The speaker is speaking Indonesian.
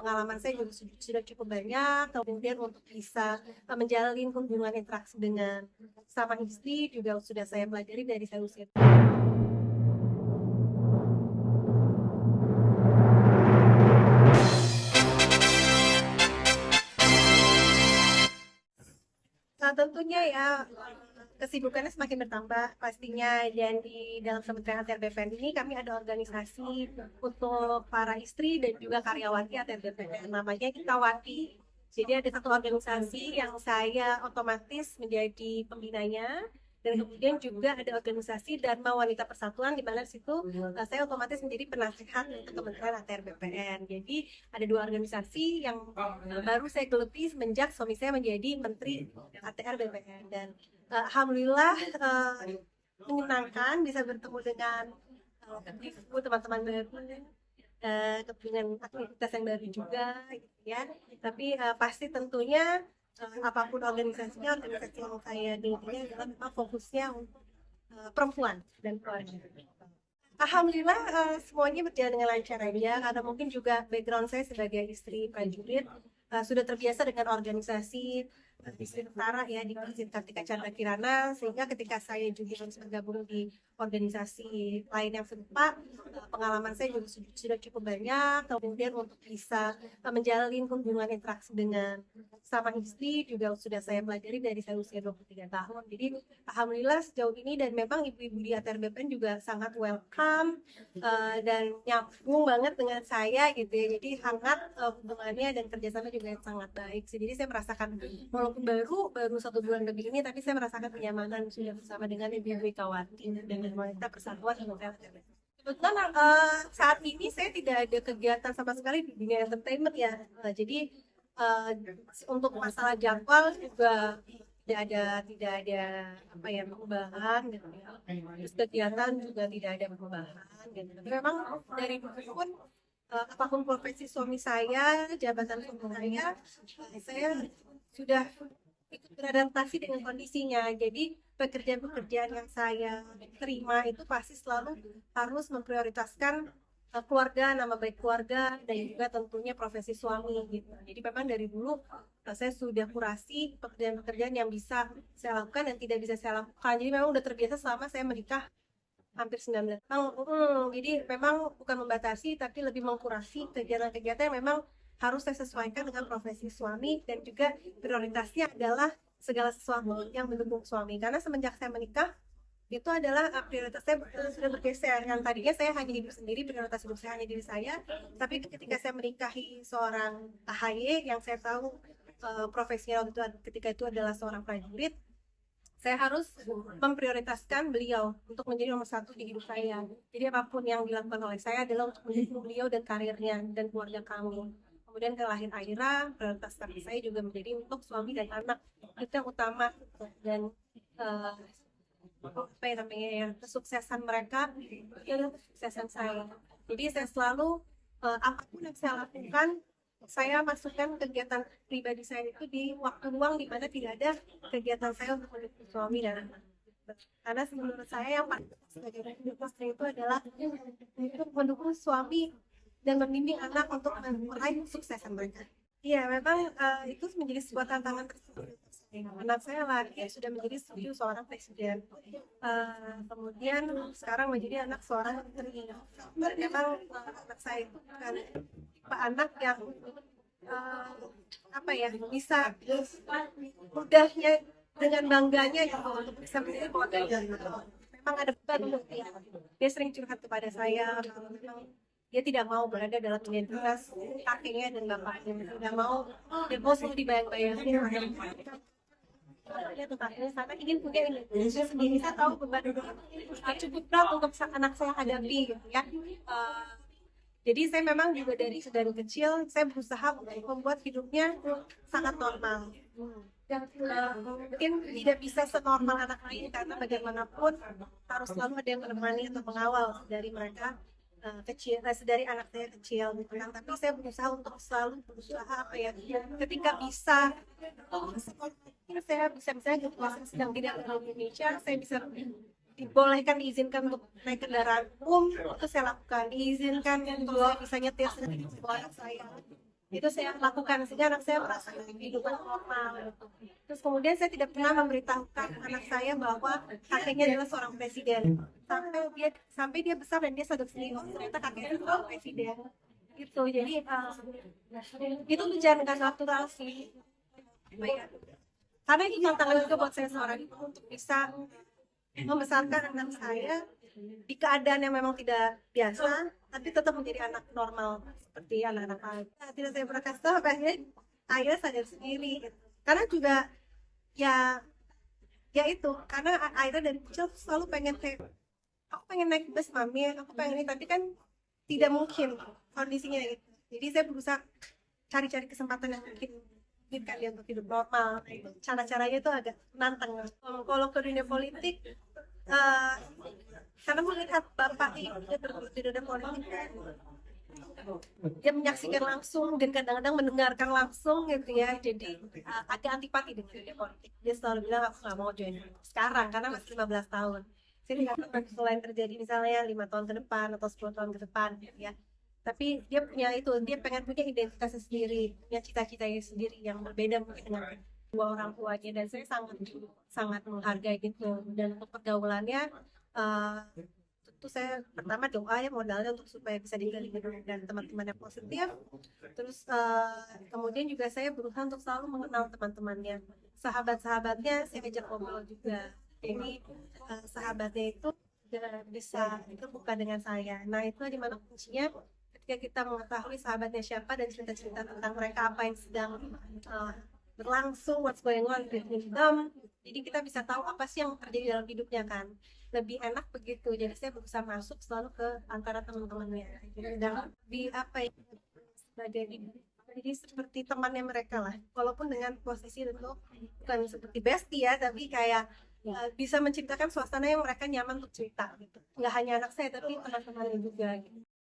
pengalaman saya juga sudah cukup banyak, kemudian untuk bisa menjalin hubungan interaksi dengan sama istri juga sudah saya pelajari dari saya usia. Nah, tentunya ya kesibukannya semakin bertambah pastinya, dan di dalam Kementerian ATR BPN ini kami ada organisasi untuk para istri dan juga karyawati ATR BPN, namanya Ikawati. Jadi ada satu organisasi yang saya otomatis menjadi pembinanya, dan kemudian juga ada organisasi Dharma Wanita Persatuan di mana situ saya otomatis menjadi penasehat untuk Kementerian ATR BPN. Jadi ada dua organisasi yang baru saya geluti semenjak suami saya menjadi Menteri ATR BPN, dan alhamdulillah menyenangkan bisa bertemu dengan teman-teman baru, dengan aktivitas yang baru juga gitu ya. Tapi pasti tentunya apapun organisasinya, organisasi yang saya geluti adalah memang fokusnya untuk perempuan dan keluarga. Alhamdulillah semuanya berjalan dengan lancar aja, karena mungkin juga background saya sebagai istri prajurit sudah terbiasa dengan organisasi istri tentara ya di Divisi Kartika Chandra Kirana, sehingga ketika saya juga harus bergabung di organisasi lain yang serupa, pengalaman saya juga sudah cukup banyak, kemudian untuk bisa menjalin hubungan interaksi dengan sama istri juga sudah saya pelajari dari saya usia 23 tahun. Jadi alhamdulillah sejauh ini, dan memang ibu-ibu di ATR BPN juga sangat welcome dan nyambung banget dengan saya gitu ya. Jadi hangat hubungannya dan kerjasama juga sangat baik sih. Jadi saya merasakan walaupun baru 1 bulan lebih ini, tapi saya merasakan kenyamanan sudah bersama dengan ibu-ibu Ikawati dan wanita persatuan Kementerian ATR BPN. Kebetulan saat ini saya tidak ada kegiatan sama sekali di dunia entertainment ya. Jadi untuk masalah jadwal juga tidak ada apa ya perubahan gitu ya. Terus kegiatan juga tidak ada perubahan gitu. Tapi memang dari dulu pun apapun profesi suami saya, jabatan suami saya sudah ikut beradaptasi dengan kondisinya. Jadi pekerjaan-pekerjaan yang saya terima itu pasti selalu harus memprioritaskan keluarga, nama baik keluarga, dan juga tentunya profesi suami gitu. Jadi memang dari dulu saya sudah kurasi pekerjaan-pekerjaan yang bisa saya lakukan dan tidak bisa saya lakukan. Jadi memang udah terbiasa selama saya menikah hampir 19 tahun. Jadi memang bukan membatasi, tapi lebih mengkurasi kegiatan-kegiatan yang memang harus saya sesuaikan dengan profesi suami, dan juga prioritasnya adalah segala sesuatu yang mendukung suami. Karena semenjak saya menikah, itu adalah prioritas saya sudah bergeser. Yang tadinya saya hanya hidup sendiri, prioritas hidup saya hanya diri saya, tapi ketika saya menikahi seorang AHY yang saya tahu profesinya waktu itu ketika itu adalah seorang prajurit, saya harus memprioritaskan beliau untuk menjadi nomor satu di hidup saya. Jadi apapun yang dilakukan oleh saya adalah untuk mendukung beliau dan karirnya dan keluarga kami. Kemudian ke lahir akhirnya prioritas saya juga menjadi untuk suami dan anak, itu yang utama. Dan apa yang namanya ya, kesuksesan mereka itu adalah kesuksesan saya. Jadi saya selalu apapun yang saya lakukan, saya masukkan kegiatan pribadi saya itu di waktu luang di mana tidak ada kegiatan saya untuk mendukung suami dan anak. Karena menurut saya yang paling sebagai istri itu adalah untuk mendukung suami dan membimbing anak untuk meraih kesuksesan mereka. Iya, memang itu menjadi sebuah tantangan tersendiri. Anak saya laki sudah menjadi seorang presiden, kemudian sekarang menjadi anak seorang menteri. Memang anak saya itu bukan tipe anak yang apa ya, bisa mudahnya dengan bangganya gitu untuk bisa menjadi keluarga. Memang ada beban untuk dia sering curhat kepada saya kalau memang dia tidak mau berada dalam identitas kakeknya dan bapaknya, tidak mau dia selalu dibayang-bayangin dia tetapnya sana ingin punya Indonesia sendiri. Saya tahu beban itu cukup berat untuk anak saya hadapi gitu ya. Jadi saya memang juga dari kecil saya berusaha untuk membuat hidupnya sangat normal. Mungkin tidak bisa senormal anak lain karena bagaimanapun harus selalu ada yang menemani atau mengawal dari mereka kecil, dari anak saya kecil gitu kan. Tapi saya berusaha untuk selalu apa ya, ketika bisa saya bisa sedang tidak di Indonesia, saya bisa diizinkan untuk naik kendaraan umum, itu saya lakukan. Diizinkan untuk saya bisa nyetir sendiri anak saya. itu saya lakukan sehingga anak saya merasa kehidupan normal gitu. Terus kemudian saya tidak pernah memberitahukan anak saya bahwa kakeknya adalah seorang presiden sampai dia besar dan dia sadar sendiri, oh ternyata kakeknya adalah presiden gitu. Jadi itu menjalankan natural sih. Apa ya? Karena itu tantangan juga buat saya seorang ibu untuk bisa membesarkan anak saya di keadaan yang memang tidak biasa, tapi tetap menjadi anak normal seperti anak-anak lain. Nah, tidak saya pernah kasih tahu, akhirnya akhirnya sadar sendiri. Gitu. Karena juga ya itu, karena Aira dari kecil selalu pengen kayak, aku pengen naik bus mami, aku pengen ini, tapi kan tidak mungkin kondisinya gitu. Jadi saya berusaha cari-cari kesempatan yang mungkin kalian untuk hidup normal. Nah, itu cara-caranya itu agak menantang. Kalau ke dunia politik, karena melihat bapak ibunya terus di dunia politik kan, dia menyaksikan langsung dan kadang-kadang mendengarkan langsung gitu ya, jadi agak antipati dengan dunia politik. Dia selalu bilang aku nggak mau join sekarang karena masih 15 tahun. Saya tidak tahu selain terjadi misalnya 5 tahun ke depan atau 10 tahun ke depan gitu ya. Tapi dia punya itu, dia pengen punya identitasnya sendiri, punya cita-citanya sendiri yang berbeda mungkin dengan dua orang tuanya, dan saya sangat menghargai gitu. Dan untuk pergaulannya, tentu saya pertama doa ya, modalnya untuk supaya bisa dikelilingi dengan teman-teman yang positif. Terus kemudian juga saya berusaha untuk selalu mengenal teman-temannya, sahabat-sahabatnya saya ajak ngobrol juga. Jadi sahabatnya itu bisa terbuka dengan saya. Nah itu dimana kuncinya, ketika kita mengetahui sahabatnya siapa dan cerita-cerita tentang mereka apa yang sedang berlangsung, what's going on with them, jadi kita bisa tahu apa sih yang terjadi dalam hidupnya kan, lebih enak begitu. Jadi saya berusaha masuk selalu ke antara teman-temannya, dan di apa ya, jadi seperti temannya mereka lah, walaupun dengan posisi tentu bukan seperti bestie ya, tapi kayak bisa menciptakan suasana yang mereka nyaman untuk cerita gitu. Nggak hanya anak saya tapi teman-temannya juga gitu.